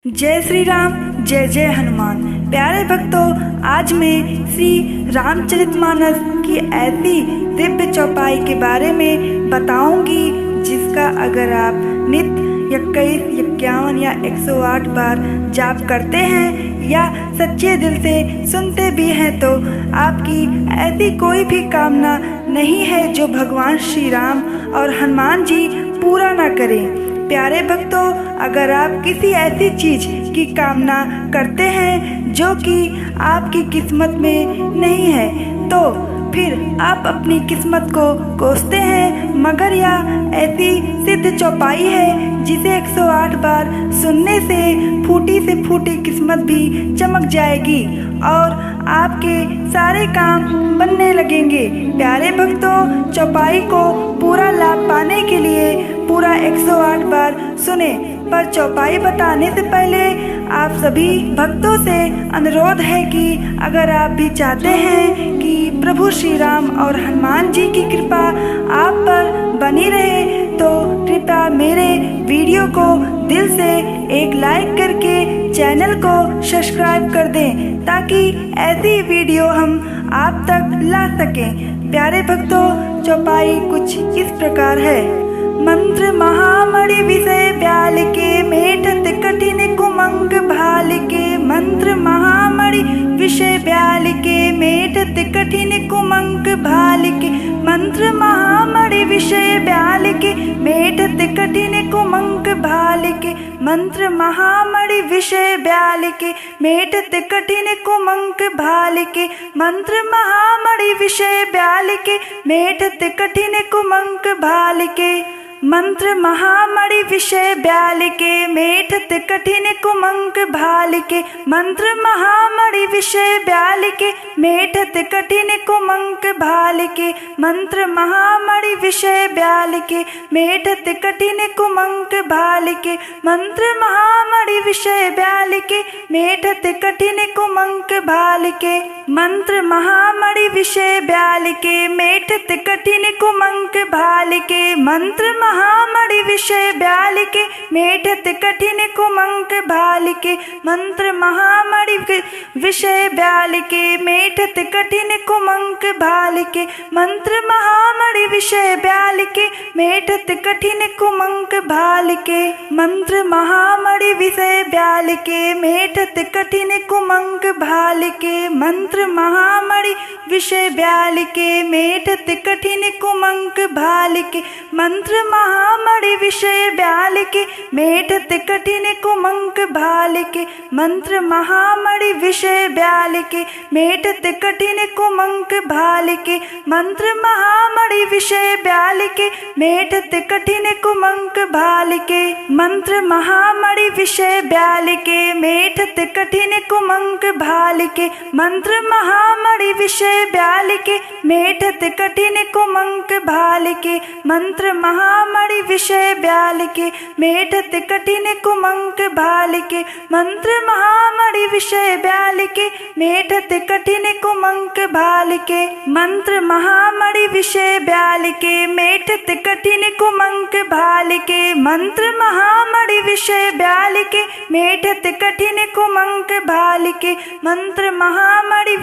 जय श्री राम, जय जय हनुमान। प्यारे भक्तों, आज मैं श्री रामचरितमानस की ऐसी दिव्य चौपाई के बारे में बताऊंगी जिसका अगर आप नित्य 21, 51 या 108 बार जाप करते हैं या सच्चे दिल से सुनते भी हैं तो आपकी ऐसी कोई भी कामना नहीं है जो भगवान श्री राम और हनुमान जी पूरा ना करें। प्यारे भक्तों, अगर आप किसी ऐसी चीज की कामना करते हैं जो कि आपकी किस्मत में नहीं है तो फिर आप अपनी किस्मत को कोसते हैं, मगर यह ऐसी सिद्ध चौपाई है जिसे 108 बार सुनने से फूटी किस्मत भी चमक जाएगी और आपके सारे काम बनने लगेंगे। प्यारे भक्तों, चौपाई को पूरा लाभ पाने के लिए पूरा 108 बार सुने। पर चौपाई बताने से पहले आप सभी भक्तों से अनुरोध है कि अगर आप भी चाहते हैं कि प्रभु श्री राम और हनुमान जी की कृपा आप पर बनी रहे तो कृपया मेरे वीडियो को दिल से एक लाइक करके चैनल को सब्सक्राइब कर दें ताकि ऐसी वीडियो हम आप तक ला सकें। प्यारे भक्तों, चौपाई कुछ इस प्रकार है। मंत्र महामणि विषय ब्याल के मेठत कठिन कुमंग भाल के। मंत्र महामणि विषय ब्याल के मेठत कठिन कुमंग भाल के। मंत्र महामणि विषय ब्याल के मेठत कठिन कुमंग भाल के। मंत्र महामणि विषय ब्याल के मेठत कठिन कुमंग भाल के। मंत्र महामणि विषय ब्याल के मेठत कठिन कुमंग भाल के। मंत्र महामणि विषय ब्याल के मेठत कठिन कुमंग भाल के। मंत्र महामणि विषय ब्याल के मेठत कठिन कुमंग भाल के। मंत्र महामणि विषय ब्याल के मेठत कठिन कुमंग भाल के। मंत्र महामणि विषय ब्याल के मेठत कठिन कुमंग भाल के। मंत्र महामणि विषय ब्याल के मेठत कठिन कुमंग भाल के। मंत्र महामणि विषय ब्याल के मेठत कठिन कुमंग भाल के। मंत्र महामणि विषय ब्याल के मेठत कठिन कुमंग भाल के। मंत्र महामणि विषय ब्याल के मेठत कठिन कुमंग भाल के। मंत्र महामणि विषय ब्याल के मेठत कठिन कुमंग भाल के। मंत्र महामणि विषय ब्याल के मेठत कठिन कुमंग भाल के। मंत्र महामणि विषय ब्याल के मेठत कठिन कुमंग भाल के। मंत्र महामणि विषय ब्याल के मेठत कठिन कुमंग भाल के। मंत्र महामणि विषय ब्याल के मेठत कठिन कुमंग भाल के। मंत्र महामणि विषय ब्याल के मेठत कठिन कुमंग भाल के। मंत्र महामणि विषय ब्याल के मेठत कठिन कुमंग भाल के। मंत्र महामणि विषय ब्याल के मेठत कठिन कुमंग भाल के। मंत्र महामणि विषय ब्याल के मेठत कठिन कुमंग भाल के। मंत्र महामणि विषय ब्याल के मेठत कठिन कुमंग भाल के। मंत्र महामणि विषय ब्याल के मेठत कठिन कुमंग भाल के। मंत्र महामणि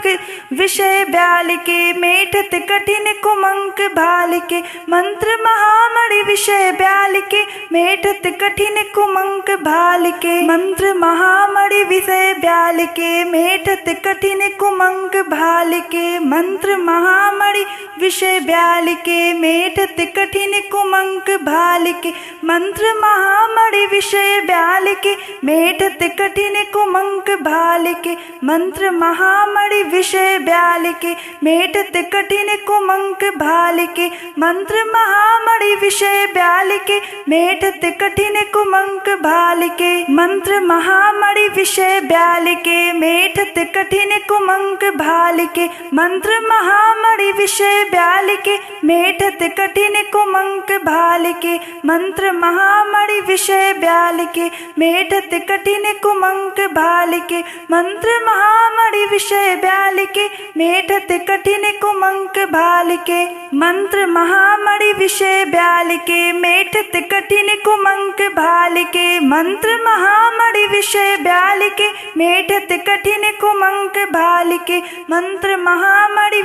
विषय ब्याल के मेठत कठिन कुमंग भाल के। मंत्र महामणि विषय ब्याल के मेठत कठिन कुमंग भाल के। मंत्र महामणि विषय ब्याल के मेठत कठिन कुमंग भाल के। मंत्र महामणि विषय ब्याल के मेठत कठिन कुमंग भाल के। मंत्र महामणि विषय ब्याल के मेठत कठिन कुमंग भाल के। मंत्र महामणि विषय ब्याल के मेठत कठिन कुमंग भाल के। मंत्र महामणि विषय ब्याल के मेठत कठिन कुमंग भाल के। मंत्र महामणि विषय ब्याल के मेठत कठिन कुमंग भाल के। मंत्र महामणि विषय ब्याल के मेठत कठिन कुमंग भाल के। मंत्र महामणि विषय ब्याल के मेठत कठिन कुमंग कुमंक भालिके मंत्र महामणि विषय ब्यालिके मेटत कठिन कुमंक भालिके मंत्र महामणि विषय ब्यालिके मेटत कठिन कुमंक भालिके मंत्र महामणि विषय ब्यालिके मेटत कठिन कुमंक भालिके मंत्र महामणि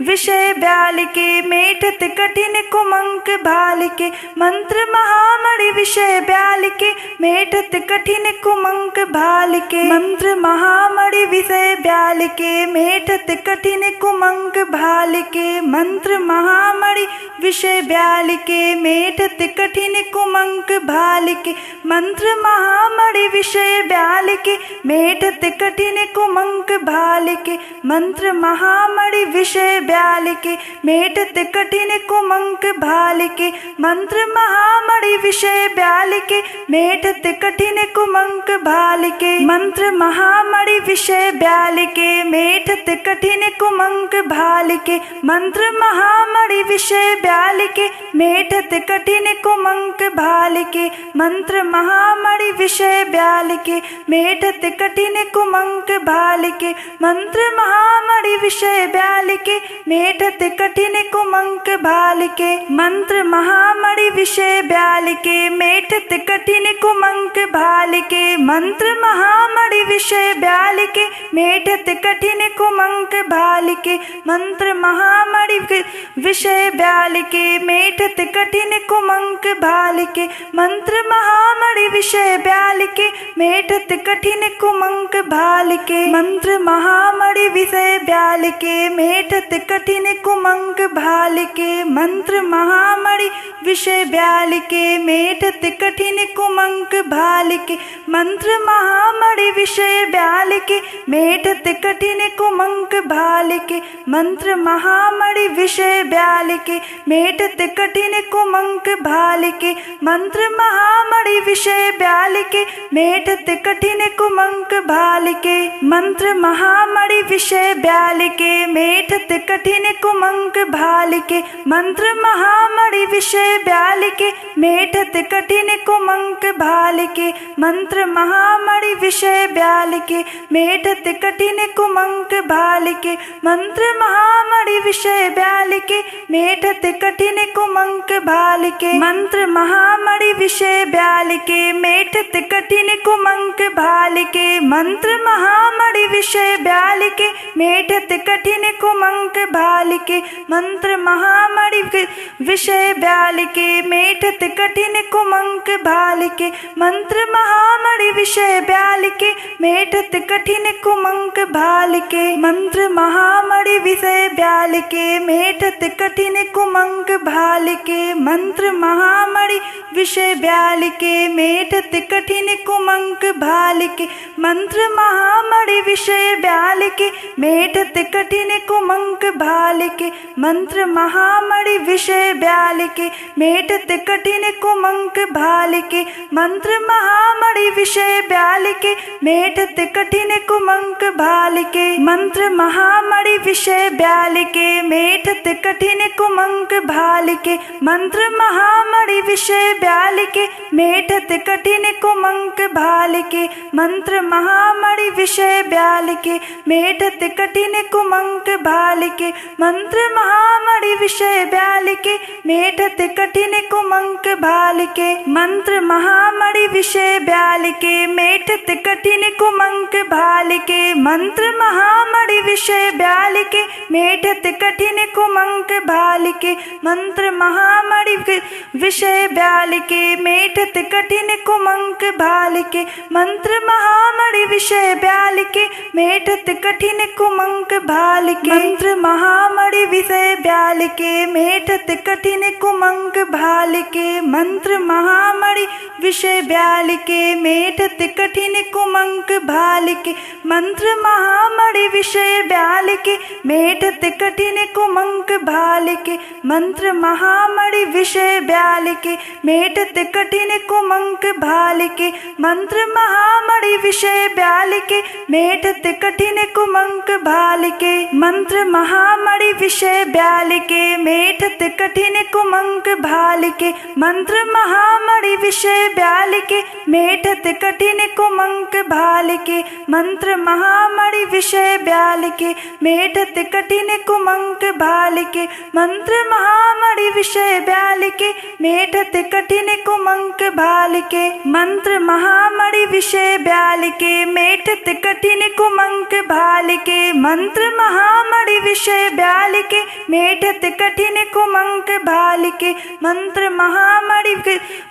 विषय ब्यालिके मेटत कठिन कुमंक भालिके मंत्र महामणि विषय ब्यालिके मेटत कठिन कुमंक भालिके मंत्र महामणि विषय ब्यालिके मेटत कठिन कुमंक भालिके मंत्र महामणि विषय ब्यालिके मेटत कठिन कुमंक भालिके मंत्र महामणि विषय ब्यालिके मेटत कठिन कुमंक भालिके मंत्र महामणि विषय ब्यालिके मेटत कठिन कुमंक भालिके मंत्र महामणि विषय ब्यालिके मेटत कठिन कुमंक भालिके मंत्र महामणि विषय ब्यालिके मेटत कठिन कुमंक भालिके मंत्र महामणि विषय ब्यालिके मेटत कठिन कुमंक भालिके मंत्र महामणि विषय ब्यालिके मेटत कठिन कुमंक भालिके मंत्र महामणि विषय ब्यालिके मेटत कठिन कुमंक भालिके मंत्र महामणि विषय ब्यालिके मेटत कठिन कुमंक भालिके मंत्र महामणि विषय ब्यालिके मेटत कठिन कुमंक भालिके मंत्र महामणि विषय ब्यालिके मेटत कठिन कुमंक भालिके मंत्र महामणि विषय ब्यालिके मेटत कठिन कुमंक भालिके मंत्र महामणि विषय ब्यालिके मेटत कठिन कुमंक भालिके मंत्र महामणि विषय ब्यालिके मेटत कठिन कुमंक भालिके मंत्र महामणि विषय ब्यालिके मेटत कठिन कुमंक भालिके मंत्र महामणि विषय ब्यालिके मेटत कठिन कुमंक भालिके मंत्र महामणि विषय ब्यालिके मेटत कठिन कुमंक भालिके मंत्र महामणि विषय ब्यालिके मेटत कठिन कुमंक भालिके मंत्र महामणि विषय ब्यालिके मेटत कठिन कुमंक भालिके मंत्र महामणि विषय ब्यालिके मेटत कठिन कुमंक भालिके मंत्र महामणि विषय ब्यालिके मेटत कठिन कुमंक भालिके मंत्र महामणि विषय ब्यालिके मेटत कठिन कुमंक भालिके मंत्र महामणि विषय ब्यालिके मेटत कठिन कुमंक भालिके मंत्र महामणि विषय ब्यालिके मेटत कठिन कुमंक भालिके मंत्र महामणि विषय ब्यालिके मेटत कठिन कुमंक भालिके मंत्र महामणि विषय ब्यालिके मेटत कठिन कुमंक भालिके मंत्र महामणि विषय ब्यालिके मेटत कठिन कुमंक भालिके मंत्र महामणि विषय ब्यालिके मेटत कठिन कुमंक भालिके मंत्र महामणि विषय ब्यालिके मेटत कठिन कुमंक भालिके मंत्र महामणि विषय ब्यालिके मेटत कठिन कुमंक भालिके मंत्र महामणि विषय ब्यालिके मेटत कठिन कुमंक भालिके मंत्र महामणि विषय ब्यालिके मेटत कठिन कुमंक भालिके मंत्र महामणि विषय ब्यालिके मेटत कठिन कुमंक भालिके मंत्र महामणि विषय ब्यालिके मेटत कठिन कुमंक भालिके मंत्र महामणि विषय ब्यालिके मेटत कठिन कुमंक भालिके मंत्र महामणि विषय ब्यालिके मेटत कठिन कुमंक भालिके मंत्र महामणि विषय ब्यालिके मेटत कठिन कुमंक भालिके मंत्र महामणि विषय ब्यालिके मेटत कठिन कुमंक भालिके मंत्र महामणि विषय ब्यालिके मेटत कठिन कुमंक भालिके मंत्र महामणि विषय ब्यालिके मेटत कठिन कुमंक भालिके मंत्र महामणि विषय ब्यालिके मेटत कठिन कुमंक भालिके मंत्र महामणि विषय ब्यालिके मेटत कठिन कुमंक भालिके मंत्र महामणि विषय ब्यालिके मेटत कठिन कुमंक भालिके मंत्र महामणि विषय ब्यालिके मेटत कठिन कुमंक भालिके मंत्र महामणि विषय ब्यालिके मेटत कठिन कुमंक भालिके मंत्र महामणि विषय ब्यालिके मेटत कठिन कुमंक भालिके मंत्र महामणि विषय ब्यालिके मेटत कठिन कुमंक भालिके मंत्र महामणि विषय ब्यालिके मेटत कठिन कुमंक भालिके मंत्र महामणि विषय ब्यालिके मेटत कठिन कुमंक भालिके मंत्र महामणि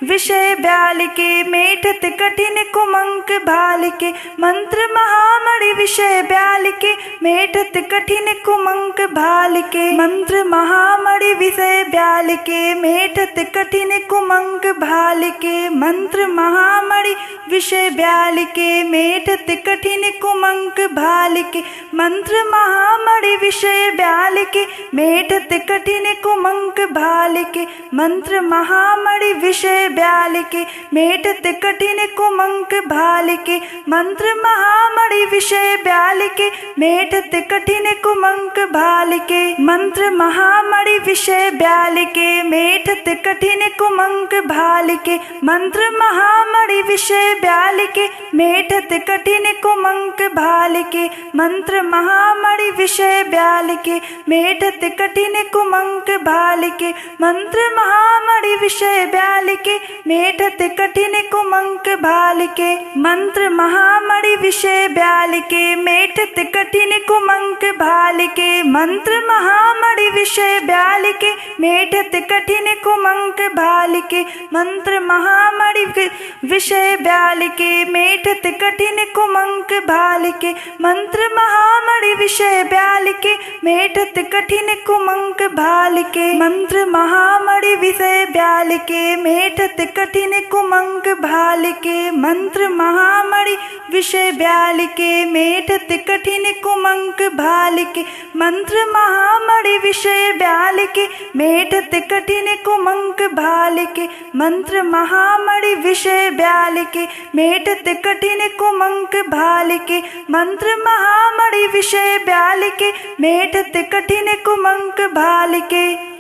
विषय ब्यालिके मेटत कठिन कुमंक भालिके मंत्र महामणि विषय ब्यालिके मेटत कठिन कुमंक भालिके मंत्र महामणि विषय ब्यालिके मेटत कठिन कुमंक भालिके मंत्र महामणि विषय ब्यालिके मेटत कठिन कुमंक भालिके मंत्र महामणि विषय ब्यालिके मेटत कठिन कुमंक भालिके मंत्र महामणि विषय ब्यालिके मेटत कठिन कुमंक भालिके मंत्र महामणि विषय ब्यालिके मेटत कठिन कुमंक भालिके मंत्र महामणि विषय ब्यालिके मेटत कठिन कुमंक भालिके मंत्र महामणि विषय ब्यालिके मेटत कठिन कुमंक भालिके मंत्र महामणि विषय ब्यालिके मेटत कठिन कुमंक भालिके मंत्र महामणि विषय ब्यालिके मेटत कठिन कुमंक भालिके मंत्र महामणि विषय ब्यालिके मेटत कठिन कुमंक भालिके मंत्र महामणि विषय ब्यालिके मेटत कठिन कुमंक भालिके मंत्र महामणि विषय ब्यालिके मेटत कठिन कुमंक भालिके मंत्र महामणि विषय ब्यालिके मेटत कठिन कुमंक भालिके मंत्र महामणि विषय ब्यालिके मेटत कठिन कुमंक भालिके मंत्र महामणि विषय ब्यालिके मेटत कठिन कुमंक भालिके मंत्र महामणि विषय ब्यालिके मेटत कठिन कुमंक भालिके मंत्र महामणि विषय ब्यालिके मेटत कठिन कुमंक भालिके मंत्र महामणि विषय ब्यालिके मेटत कठिन कुमंक भालिके।